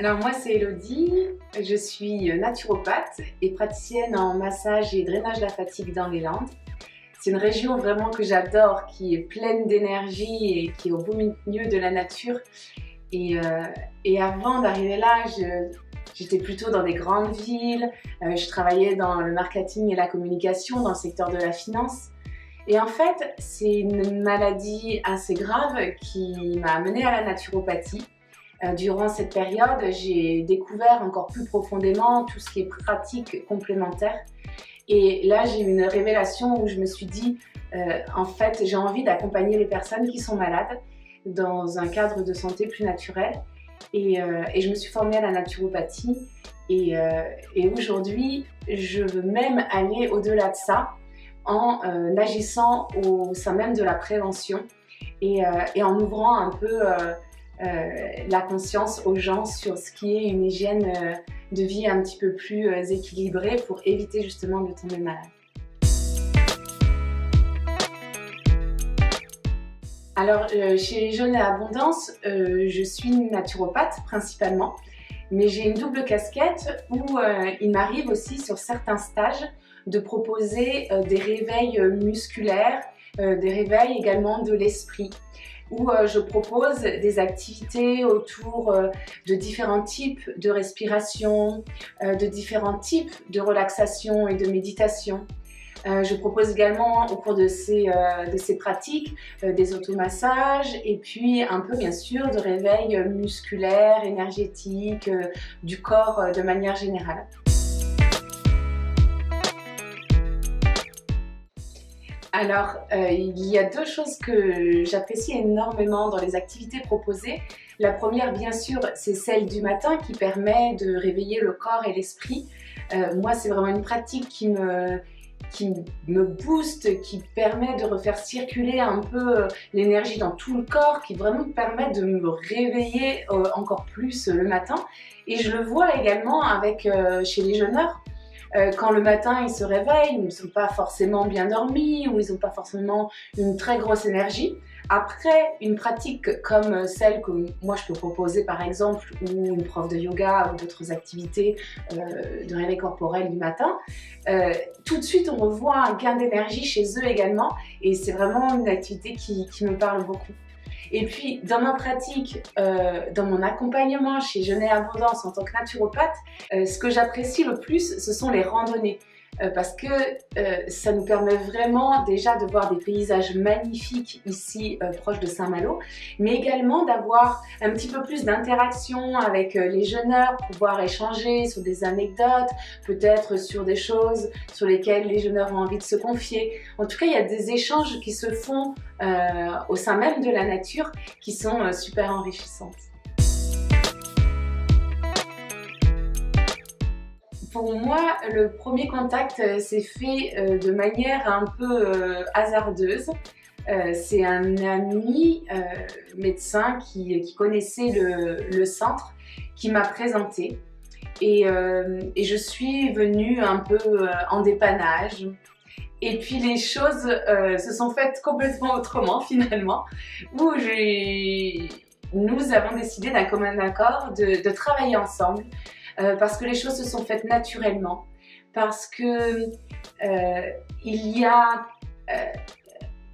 Alors moi c'est Elodie, je suis naturopathe et praticienne en massage et drainage de la fatigue dans les Landes. C'est une région vraiment que j'adore, qui est pleine d'énergie et qui est au beau milieu de la nature. Et avant d'arriver là, j'étais plutôt dans des grandes villes, je travaillais dans le marketing et la communication, dans le secteur de la finance. Et en fait, c'est une maladie assez grave qui m'a amenée à la naturopathie. Durant cette période, j'ai découvert encore plus profondément tout ce qui est pratique complémentaire. Et là, j'ai eu une révélation où je me suis dit, en fait, j'ai envie d'accompagner les personnes qui sont malades dans un cadre de santé plus naturel. Et je me suis formée à la naturopathie. Et aujourd'hui, je veux même aller au-delà de ça en agissant au sein même de la prévention et en ouvrant un peu la conscience aux gens sur ce qui est une hygiène de vie un petit peu plus équilibrée pour éviter justement de tomber malade. Alors chez Jeunes et Abondance, je suis naturopathe principalement, mais j'ai une double casquette où il m'arrive aussi sur certains stages de proposer des réveils musculaires, des réveils également de l'esprit, où je propose des activités autour de différents types de respiration, de différents types de relaxation et de méditation. Je propose également au cours de ces pratiques des automassages et puis un peu bien sûr de réveil musculaire, énergétique, du corps de manière générale. Alors, il y a deux choses que j'apprécie énormément dans les activités proposées. La première, bien sûr, c'est celle du matin qui permet de réveiller le corps et l'esprit. Moi, c'est vraiment une pratique qui me booste, qui permet de refaire circuler un peu l'énergie dans tout le corps, qui vraiment me permet de me réveiller encore plus le matin. Et je le vois également chez les jeûneurs. Quand le matin ils se réveillent, ils ne sont pas forcément bien dormis ou ils n'ont pas forcément une très grosse énergie. Après une pratique comme celle que moi je peux proposer par exemple, ou une prof de yoga ou d'autres activités de réveil corporel du matin, tout de suite on revoit un gain d'énergie chez eux également et c'est vraiment une activité qui me parle beaucoup. Et puis, dans ma pratique, dans mon accompagnement chez Jeunes et Abondance en tant que naturopathe, ce que j'apprécie le plus, ce sont les randonnées. Parce que ça nous permet vraiment déjà de voir des paysages magnifiques ici proches de Saint-Malo, mais également d'avoir un petit peu plus d'interaction avec les jeûneurs, pouvoir échanger sur des anecdotes, peut-être sur des choses sur lesquelles les jeûneurs ont envie de se confier. En tout cas, il y a des échanges qui se font au sein même de la nature qui sont super enrichissantes. Pour moi, le premier contact s'est fait de manière un peu hasardeuse. C'est un ami médecin qui connaissait le centre qui m'a présenté et je suis venue un peu en dépannage. Et puis les choses se sont faites complètement autrement finalement, où nous avons décidé d'un commun accord de travailler ensemble. Parce que les choses se sont faites naturellement, parce que il y a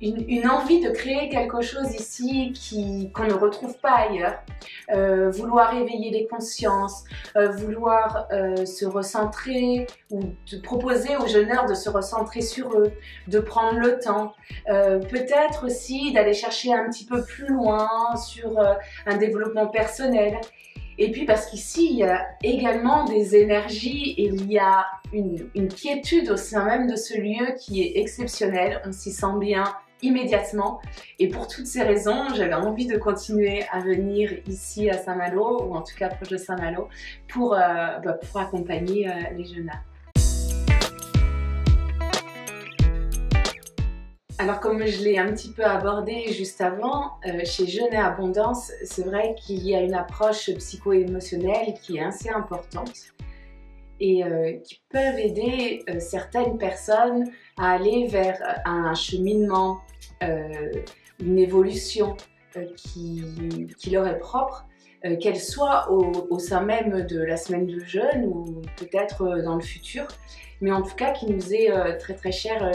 une envie de créer quelque chose ici qu'on ne retrouve pas ailleurs. Vouloir éveiller les consciences, vouloir se recentrer ou de proposer aux jeûneurs de se recentrer sur eux, de prendre le temps, peut-être aussi d'aller chercher un petit peu plus loin sur un développement personnel. Et puis parce qu'ici, il y a également des énergies et il y a une quiétude au sein même de ce lieu qui est exceptionnelle. On s'y sent bien immédiatement. Et pour toutes ces raisons, j'avais envie de continuer à venir ici à Saint-Malo, ou en tout cas proche de Saint-Malo, pour accompagner les jeûneurs. Alors comme je l'ai un petit peu abordé juste avant, chez Jeunes et Abondance, c'est vrai qu'il y a une approche psycho-émotionnelle qui est assez importante et qui peuvent aider certaines personnes à aller vers un cheminement, une évolution qui leur est propre qu'elle soit au sein même de la semaine de jeûne ou peut-être dans le futur, mais en tout cas qui nous est très très cher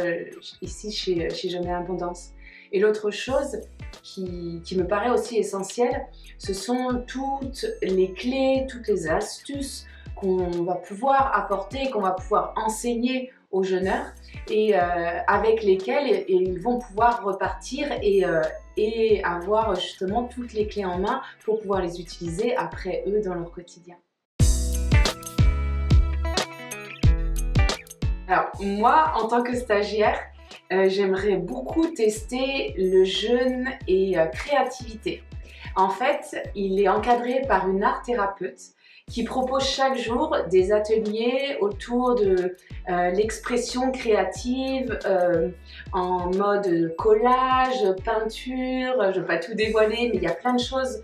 ici chez Jeûne et Abondance. Et l'autre chose qui me paraît aussi essentielle, ce sont toutes les clés, toutes les astuces qu'on va pouvoir apporter, qu'on va pouvoir enseigner aux jeûneurs et avec lesquels ils vont pouvoir repartir et avoir justement toutes les clés en main pour pouvoir les utiliser après eux dans leur quotidien. Alors moi, en tant que stagiaire, j'aimerais beaucoup tester le jeûne et créativité. En fait, il est encadré par une art thérapeute qui propose chaque jour des ateliers autour de l'expression créative en mode collage, peinture, je ne vais pas tout dévoiler, mais il y a plein de choses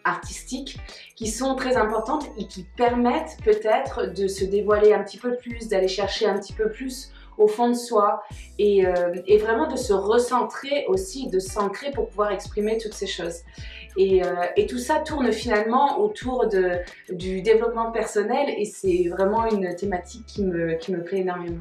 artistiques qui sont très importantes et qui permettent peut-être de se dévoiler un petit peu plus, d'aller chercher un petit peu plus au fond de soi et vraiment de se recentrer aussi, de s'ancrer pour pouvoir exprimer toutes ces choses. Et tout ça tourne finalement autour du développement personnel et c'est vraiment une thématique qui me plaît énormément.